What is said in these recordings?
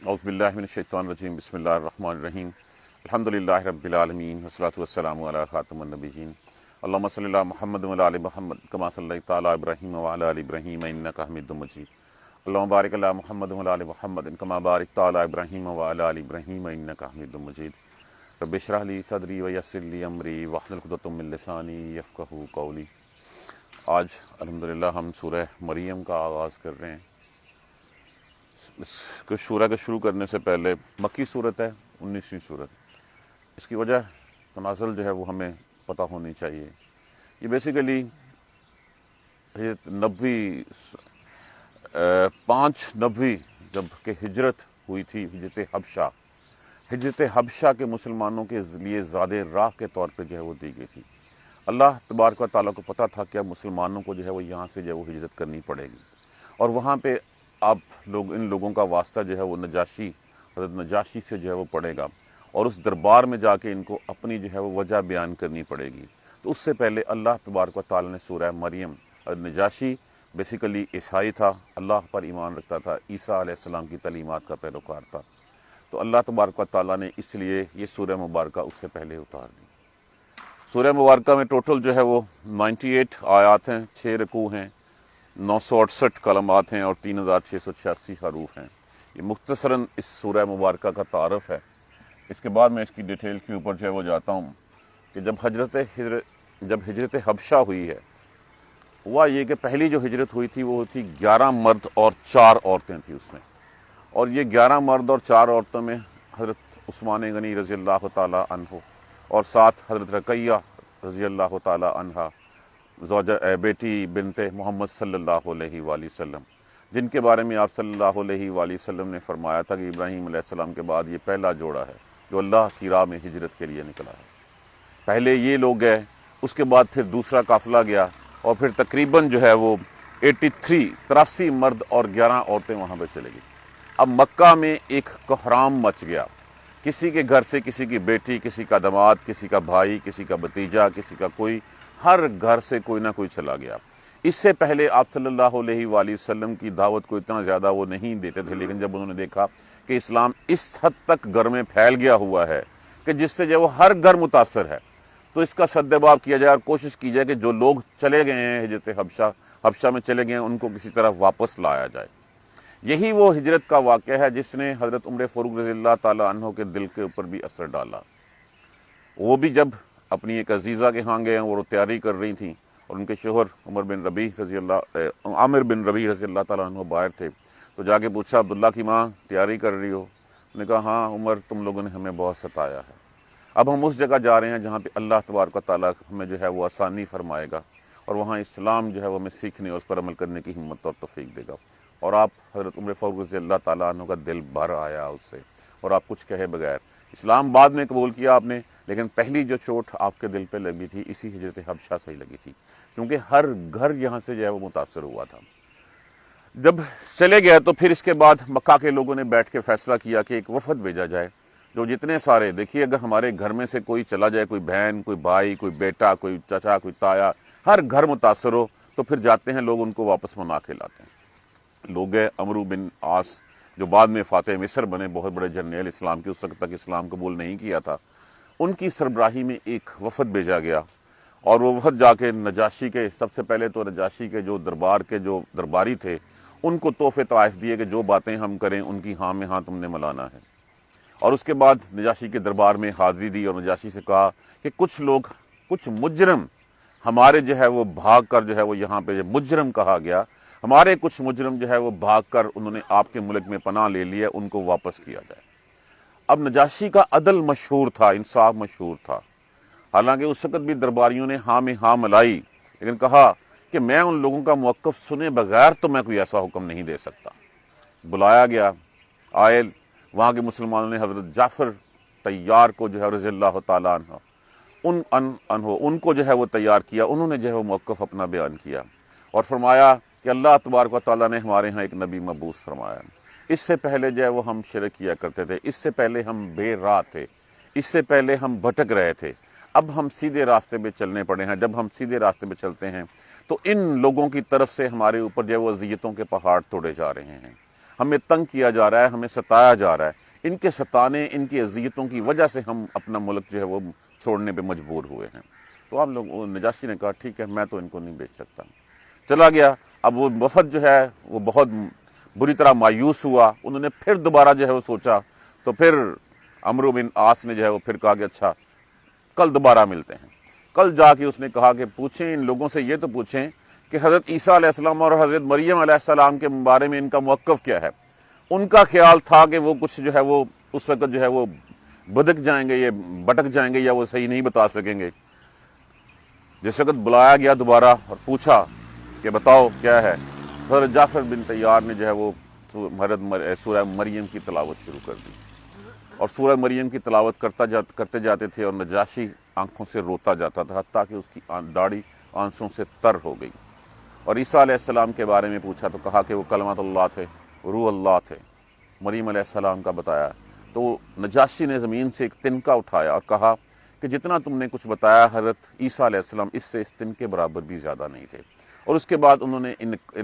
اعوذ باللہ من الشیطان الرجیم بسم اللہ الرحمن الرحیم الحمدللہ رب العالمین والصلاۃ والسلام علی خاتم النبیین اللہم صلی علی محمد وعلی آل محمد کما صلیت علی ابراہیم وعلی آل ابراہیم انک حمید مجید اللہم بارک علی محمد وعلی آل محمد کما بارکت علی ابراہیم وعلی آل ابراہیم انک حمید مجید رب اشرح لی صدری ویسر لی امری واحلل عقدۃ من لسانی یفقہوا قولی۔ آج الحمدللہ ہم سورہ مریم کا آغاز کر رہے ہیں۔ اس سورہ کے شروع کرنے سے پہلے مکی صورت ہے، 19ویں صورت۔ اس کی وجہ تنازل جو ہے وہ ہمیں پتہ ہونی چاہیے۔ یہ بیسیکلی نبوی 590 جب کہ ہجرت ہوئی تھی، ہجرت حبشہ کے مسلمانوں کے لیے زاد راہ کے طور پہ جو ہے وہ دی گئی تھی۔ اللہ تبارک و تعالیٰ کو پتہ تھا کہ اب مسلمانوں کو جو ہے وہ یہاں سے جو ہے وہ ہجرت کرنی پڑے گی، اور وہاں پہ اب ان لوگوں کا واسطہ جو ہے وہ حضرت نجاشی سے جو ہے وہ پڑے گا، اور اس دربار میں جا کے ان کو اپنی جو ہے وہ وجہ بیان کرنی پڑے گی۔ تو اس سے پہلے اللہ تبارک و تعالیٰ نے سورہ مریم، حضرت نجاشی بیسیکلی عیسائی تھا، اللہ پر ایمان رکھتا تھا، عیسیٰ علیہ السلام کی تعلیمات کا پیروکار تھا، تو اللہ تبارک و تعالیٰ نے اس لیے یہ سورہ مبارکہ اس سے پہلے اتار دی۔ سورہ مبارکہ میں ٹوٹل جو ہے وہ 98 آیات ہیں، 6 رکوع ہیں، 968 کلمات ہیں اور 3686 حروف ہیں۔ یہ مختصراً اس سورہ مبارکہ کا تعارف ہے۔ اس کے بعد میں اس کی ڈیٹیل کے اوپر جو ہے وہ جاتا ہوں کہ جب ہجرت حبشہ ہوئی ہے، ہوا یہ کہ پہلی جو ہجرت ہوئی تھی وہ تھی 11 مرد اور 4 عورتیں تھیں اس میں، اور یہ 11 مرد اور 4 عورتوں میں حضرت عثمان غنی رضی اللہ تعالیٰ عنہ اور ساتھ حضرت رقیہ رضی اللہ تعالیٰ عنہ زوجہ بیٹی بنت محمد صلی اللہ علیہ وآلہ وسلم، جن کے بارے میں آپ صلی اللہ علیہ وآلہ وسلم نے فرمایا تھا کہ ابراہیم علیہ السلام کے بعد یہ پہلا جوڑا ہے جو اللہ کی راہ میں ہجرت کے لیے نکلا ہے۔ پہلے یہ لوگ گئے، اس کے بعد پھر دوسرا قافلہ گیا، اور پھر تقریباً جو ہے وہ 83 مرد اور 11 عورتیں وہاں پہ چلے گئی۔ اب مکہ میں ایک کوحرام مچ گیا، کسی کے گھر سے کسی کی بیٹی، کسی کا داماد، کسی کا بھائی، کسی کا بھتیجا، کسی کا کوئی، ہر گھر سے کوئی نہ کوئی چلا گیا۔ اس سے پہلے آپ صلی اللہ علیہ وآلہ وسلم کی دعوت کو اتنا زیادہ وہ نہیں دیتے تھے، لیکن جب انہوں نے دیکھا کہ اسلام اس حد تک گھر میں پھیل گیا ہوا ہے کہ جس سے جو ہے وہ ہر گھر متاثر ہے، تو اس کا سدباب کیا جائے اور کوشش کی جائے کہ جو لوگ چلے گئے ہیں ہجرت حبشہ میں چلے گئے ہیں ان کو کسی طرح واپس لایا جائے۔ یہی وہ ہجرت کا واقعہ ہے جس نے حضرت عمر فاروق رضی اللہ تعالیٰ عنہ کے دل کے اوپر بھی اثر ڈالا۔ وہ بھی جب اپنی ایک عزیزہ کے ہاں گئے ہیں، وہ تیاری کر رہی تھیں، اور ان کے شوہر عامر بن ربیع رضی اللہ تعالیٰ عنہ باہر تھے، تو جا کے پوچھا عبداللہ کی ماں تیاری کر رہی ہو؟ انہوں نے کہا ہاں عمر، تم لوگوں نے ہمیں بہت ستایا ہے، اب ہم اس جگہ جا رہے ہیں جہاں پہ اللہ تبارک و تعالیٰ ہمیں جو ہے وہ آسانی فرمائے گا، اور وہاں اسلام جو ہے وہ ہمیں سیکھنے اور اس پر عمل کرنے کی ہمت اور توفیق دے گا۔ اور آپ حضرت عمر فاروق رضی اللہ تعالیٰ عنہ کا دل بھر آیا اس سے، اور آپ کچھ کہے بغیر اسلام بعد میں قبول کیا آپ نے، لیکن پہلی جو چوٹ آپ کے دل پہ لگی تھی اسی ہجرت حبشہ سے ہی لگی تھی، کیونکہ ہر گھر یہاں سے جو ہے وہ متاثر ہوا تھا۔ جب چلے گئے تو پھر اس کے بعد مکہ کے لوگوں نے بیٹھ کے فیصلہ کیا کہ ایک وفد بھیجا جائے، جو جتنے سارے، دیکھیے اگر ہمارے گھر میں سے کوئی چلا جائے، کوئی بہن، کوئی بھائی، کوئی بیٹا، کوئی چچا، کوئی تایا، ہر گھر متاثر ہو، تو پھر جاتے ہیں لوگ ان کو واپس منا کے لاتے ہیں۔ لوگ گئے، عمرو بن عاص جو بعد میں فاتح مصر بنے، بہت بڑے جرنیل اسلام کے، اس وقت تک اسلام قبول نہیں کیا تھا، ان کی سربراہی میں ایک وفد بھیجا گیا، اور وہ وفد جا کے نجاشی کے، سب سے پہلے تو نجاشی کے جو دربار کے جو درباری تھے ان کو تحفے طائف دیے کہ جو باتیں ہم کریں ان کی ہاں میں ہاں تم نے ملانا ہے، اور اس کے بعد نجاشی کے دربار میں حاضری دی، اور نجاشی سے کہا کہ کچھ مجرم ہمارے جو ہے وہ بھاگ کر جو ہے وہ یہاں پہ مجرم کہا گیا، ہمارے کچھ مجرم جو ہے وہ بھاگ کر انہوں نے آپ کے ملک میں پناہ لے لی ہے، ان کو واپس کیا جائے۔ اب نجاشی کا عدل مشہور تھا، انصاف مشہور تھا، حالانکہ اس وقت بھی درباریوں نے ہاں میں ہاں ملائی، لیکن کہا کہ میں ان لوگوں کا موقف سنے بغیر تو میں کوئی ایسا حکم نہیں دے سکتا۔ بلایا گیا، آئے، وہاں کے مسلمانوں نے حضرت جعفر طیار کو جو ہے رضی اللہ تعالیٰ عنہ ان کو جو ہے وہ تیار کیا، انہوں نے جو ہے وہ موقف اپنا بیان کیا، اور فرمایا کہ اللہ تبارک و تعالیٰ نے ہمارے ہاں ایک نبی مبعوث فرمایا، اس سے پہلے جو ہے وہ ہم شرک کیا کرتے تھے، اس سے پہلے ہم بے راہ تھے، اس سے پہلے ہم بھٹک رہے تھے، اب ہم سیدھے راستے پہ چلنے پڑے ہیں، جب ہم سیدھے راستے پہ چلتے ہیں تو ان لوگوں کی طرف سے ہمارے اوپر جو ہے وہ اذیتوں کے پہاڑ توڑے جا رہے ہیں، ہمیں تنگ کیا جا رہا ہے، ہمیں ستایا جا رہا ہے، ان کے ستانے، ان کی اذیتوں کی وجہ سے ہم اپنا ملک جو ہے وہ چھوڑنے پہ مجبور ہوئے ہیں۔ تو آپ لوگ، نجاشی نے کہا ٹھیک ہے، میں تو ان کو نہیں بیچ سکتا، چلا گیا۔ اب وہ وفد جو ہے وہ بہت بری طرح مایوس ہوا، انہوں نے پھر دوبارہ جو ہے وہ سوچا، تو پھر عمرو بن عاص نے جو ہے وہ پھر کہا کہ اچھا کل دوبارہ ملتے ہیں۔ کل جا کے اس نے کہا کہ پوچھیں ان لوگوں سے، یہ تو پوچھیں کہ حضرت عیسیٰ علیہ السلام اور حضرت مریم علیہ السلام کے بارے میں ان کا موقف کیا ہے۔ ان کا خیال تھا کہ وہ کچھ جو ہے وہ اس وقت جو ہے وہ بدک جائیں گے، یہ بٹک جائیں گے، یا وہ صحیح نہیں بتا سکیں گے۔ جس وقت بلایا گیا دوبارہ اور پوچھا کہ بتاؤ کیا ہے، حضرت جعفر بن طیار نے جو ہے وہ سورہ مریم کی تلاوت شروع کر دی، اور سورہ مریم کی تلاوت کرتے جاتے تھے، اور نجاشی آنکھوں سے روتا جاتا تھا، حتیٰ کہ اس کی داڑھی آنسوں سے تر ہو گئی۔ اور عیسیٰ علیہ السلام کے بارے میں پوچھا تو کہا کہ وہ کلمات اللہ تھے، روح اللہ تھے۔ مریم علیہ السلام کا بتایا تو نجاشی نے زمین سے ایک تنکا اٹھایا اور کہا کہ جتنا تم نے کچھ بتایا حضرت عیسیٰ علیہ السلام اس سے اس تنکے برابر بھی زیادہ نہیں تھے۔ اور اس کے بعد انہوں نے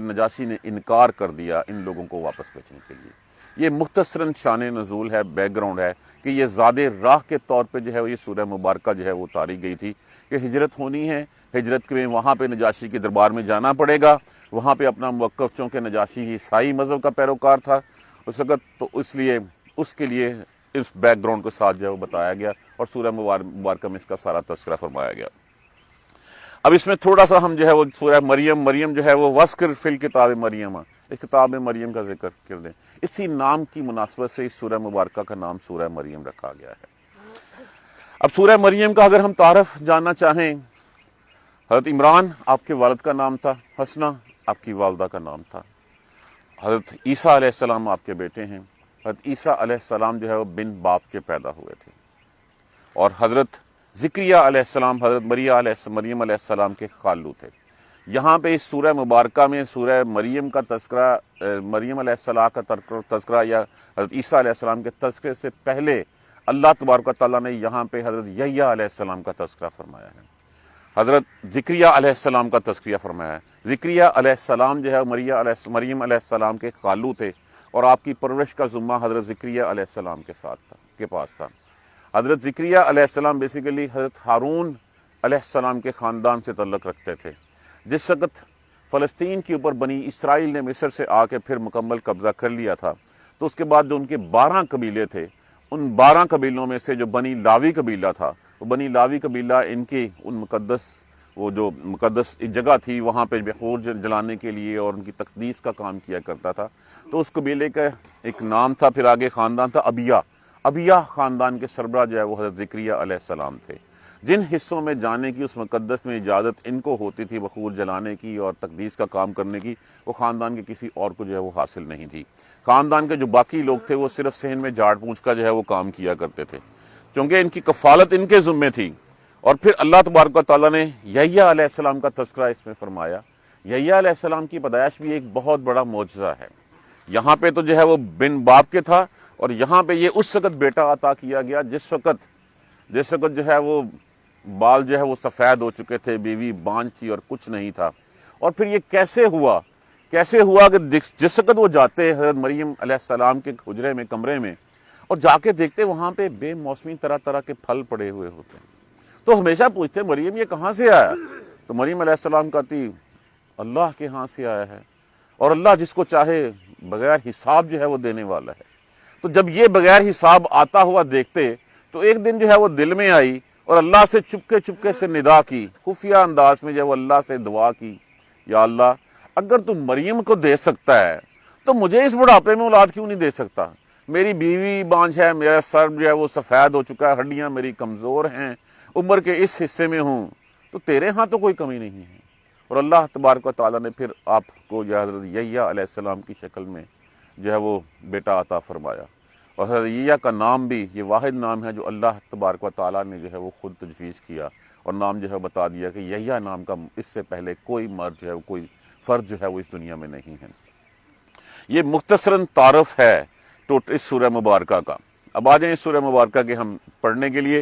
نجاشی نے انکار کر دیا ان لوگوں کو واپس بھیجنے کے لیے۔ یہ مختصراً شان نزول ہے، بیک گراؤنڈ ہے کہ یہ زاد راہ کے طور پہ جو ہے یہ سورہ مبارکہ جو ہے وہ اتاری گئی تھی کہ ہجرت ہونی ہے، ہجرت میں وہاں پہ نجاشی کے دربار میں جانا پڑے گا، وہاں پہ اپنا موقف، چونکہ نجاشی عیسائی مذہب کا پیروکار تھا اس وقت، تو اس لیے اس کے لیے اس بیک گراؤنڈ کے ساتھ جو ہے وہ بتایا گیا، اور سورہ مبارکہ میں اس کا سارا تذکرہ فرمایا گیا۔ اب اس میں تھوڑا سا ہم جو ہے وہ سورہ مریم جو ہے وہ وَذْكِرْ فِي الْكِتَابِ مریم، اس کتاب مریم کا ذکر کر دیں، اسی نام کی مناسبت سے اس سورہ مبارکہ کا نام سورہ مریم رکھا گیا ہے۔ اب سورہ مریم کا اگر ہم تعارف جاننا چاہیں، حضرت عمران آپ کے والد کا نام تھا، حسنہ آپ کی والدہ کا نام تھا۔ حضرت عیسیٰ علیہ السلام آپ کے بیٹے ہیں۔ حضرت عیسیٰ علیہ السلام جو ہے وہ بن باپ کے پیدا ہوئے تھے، اور حضرت زکریہ علیہ السلام حضرت مریم علیہ السلام کے خالو تھے۔ یہاں پہ اس سورہ مبارکہ میں سورہ مریم کا تذکرہ، مریم علیہ السلام کا تذکرہ یا حضرت عیسیٰ علیہ السلام کے تذکرے سے پہلے اللہ تبارک و تعالیٰ نے یہاں پہ حضرت یحییٰ علیہ السلام کا تذکرہ فرمایا ہے، حضرت زکریہ علیہ السلام کا تذکرہ فرمایا ہے۔ زکریہ علیہ السلام جو ہے مریم علیہ السلام کے خالو تھے، اور آپ کی پرورش کا ذمہ حضرت زکریہ علیہ السلام کے پاس تھا۔ حضرت زکریہ علیہ السلام بیسیکلی حضرت ہارون علیہ السلام کے خاندان سے تعلق رکھتے تھے۔ جس وقت فلسطین کے اوپر بنی اسرائیل نے مصر سے آ کے پھر مکمل قبضہ کر لیا تھا، تو اس کے بعد جو ان کے 12 قبیلے تھے، ان 12 قبیلوں میں سے جو بنی لاوی قبیلہ تھا، وہ بنی لاوی قبیلہ ان کی وہ جو مقدس جگہ تھی وہاں پہ بخور جلانے کے لیے اور ان کی تقدیس کا کام کیا کرتا تھا، تو اس قبیلے کا ایک نام تھا، پھر آگے خاندان تھا ابیہ خاندان کے سربراہ جو ہے وہ حضرت زکریہ علیہ السلام تھے۔ جن حصوں میں جانے کی اس مقدس میں اجازت ان کو ہوتی تھی بخور جلانے کی اور تقدیس کا کام کرنے کی، وہ خاندان کے کسی اور کو جو ہے وہ حاصل نہیں تھی۔ خاندان کے جو باقی لوگ تھے وہ صرف صحن میں جھاڑ پونچھ کا جو ہے وہ کام کیا کرتے تھے، کیونکہ ان کی کفالت ان کے ذمے تھی۔ اور پھر اللہ تبارک و تعالیٰ نے یحییٰ علیہ السلام کا تذکرہ اس میں فرمایا۔ یحییٰ علیہ السلام کی پیدائش بھی ایک بہت بڑا معجزہ ہے۔ یہاں پہ تو جو ہے وہ بن باپ کے تھا، اور یہاں پہ یہ اس وقت بیٹا عطا کیا گیا جس وقت جو ہے وہ بال جو ہے وہ سفید ہو چکے تھے، بیوی بانجھ تھی اور کچھ نہیں تھا۔ اور پھر یہ کیسے ہوا کہ جس وقت وہ جاتے حضرت مریم علیہ السلام کے حجرے میں، کمرے میں، اور جا کے دیکھتے وہاں پہ بے موسمی طرح طرح کے پھل پڑے ہوئے ہوتے ہیں، تو ہمیشہ پوچھتے مریم یہ کہاں سے آیا؟ تو مریم علیہ السلام کہتی اللہ کے ہاں سے آیا ہے، اور اللہ جس کو چاہے بغیر حساب جو ہے وہ دینے والا ہے۔ تو جب یہ بغیر حساب آتا ہوا دیکھتے تو ایک دن جو ہے وہ دل میں آئی اور اللہ سے چپکے سے ندا کی، خفیہ انداز میں جو ہے وہ اللہ سے دعا کی، یا اللہ اگر تم مریم کو دے سکتا ہے تو مجھے اس بڑھاپے میں اولاد کیوں نہیں دے سکتا؟ میری بیوی بانجھ ہے، میرا سر جو ہے وہ سفید ہو چکا ہے، ہڈیاں میری کمزور ہیں، عمر کے اس حصے میں ہوں، تو تیرے ہاں تو کوئی کمی نہیں ہے۔ اور اللہ تبارک و تعالیٰ نے پھر آپ کو جو حضرت یحییٰ علیہ السلام کی شکل میں جو ہے وہ بیٹا عطا فرمایا۔ اور حضرت یحییٰ کا نام بھی یہ واحد نام ہے جو اللہ تبارک و تعالیٰ نے جو ہے وہ خود تجویز کیا، اور نام جو ہے بتا دیا کہ یحییٰ نام کا اس سے پہلے کوئی مرد جو ہے کوئی فرد جو ہے وہ اس دنیا میں نہیں ہے۔ یہ مختصراً تعارف ہے اس سورہ مبارکہ کا۔ اب آ جائیں اس سورہ مبارکہ کے ہم پڑھنے کے لیے۔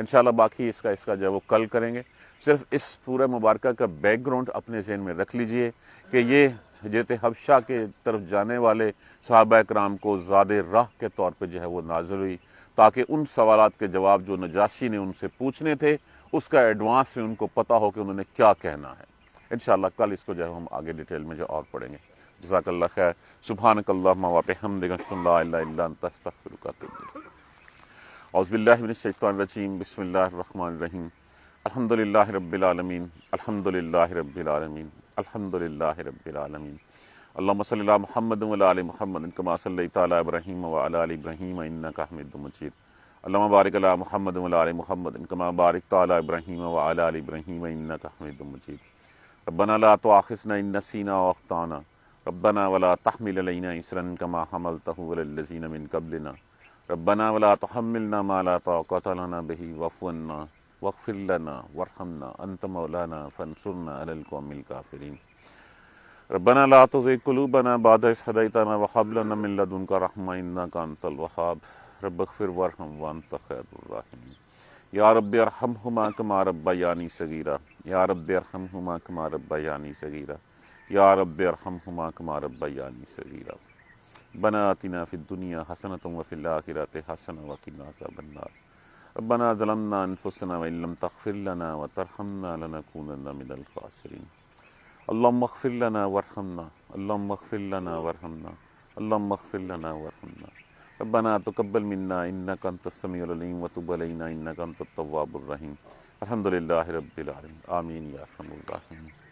انشاءاللہ باقی اس کا جو ہے وہ کل کریں گے۔ صرف اس پورے مبارکہ کا بیک گراؤنڈ اپنے ذہن میں رکھ لیجئے کہ یہ ہجرت حبشہ کے طرف جانے والے صحابہ کرام کو زاد راہ کے طور پہ جو ہے وہ نازل ہوئی، تاکہ ان سوالات کے جواب جو نجاشی نے ان سے پوچھنے تھے اس کا ایڈوانس میں ان کو پتہ ہو کہ انہوں نے کیا کہنا ہے۔ انشاءاللہ کل اس کو جو ہے ہم آگے ڈیٹیل میں جو اور پڑھیں گے۔ جزاک اللہ خیر۔ سبحانک اللہم و بحمدک اشہد ان لا الہ الا انت استغفرک و اتوب الیک۔ اعوذ باللہ من الشیطان الرجیم، بسم اللہ الرحمن الرحیم۔ الحمدللہ رب العالمین، الحمدللہ رب العالمین، الحمدللہ رب العالمین۔ اللہم صلی علی محمد و علی آل محمد کما صلیت علی ابراہیم و علی آل ابراہیم انک حمید مجید۔ اللہم بارک علی محمد و علی آل محمد کما بارکت علی ابراہیم و علی آل ابراہیم انک حمید مجید۔ ربنا لا تؤاخذنا ان نسینا و اخطانا ربنا ولا تحمل علینا اصرا کما حملتہ علی الذین من قبلنا ربنا ولا تحملنا ما لا طاقت لنا به واعف عنا واغفر لنا وارحمنا انت مولانا فانصرنا على القوم الكافرين ربنا لا تزغ قلوبنا بعد إذ هديتنا وهب لنا من لدنك رحمة إنك أنت الوهاب رب اغفر وارحم وأنت خير الراحمين یا رب ارحمهما كما ربياني صغيرا یا رب ارحمهما كما ربياني صغيرا یا رب ارحمهما كما ربياني صغيرا ربنا آتنا في الدنيا حسنة وفي الآخرة حسنة وقنا عذاب النار ربنا ظلمنا أنفسنا وإن لم تغفر لنا وترحمنا لنكونن من الخاسرين اللهم اغفر لنا وارحمنا اللهم اغفر لنا وارحمنا اللهم اغفر لنا وارحمنا ربنا تقبل منا إنك أنت السميع العليم وتب علينا إنك أنت التواب الرحيم الحمد لله رب العالمين آمين يا أرحم الراحمين۔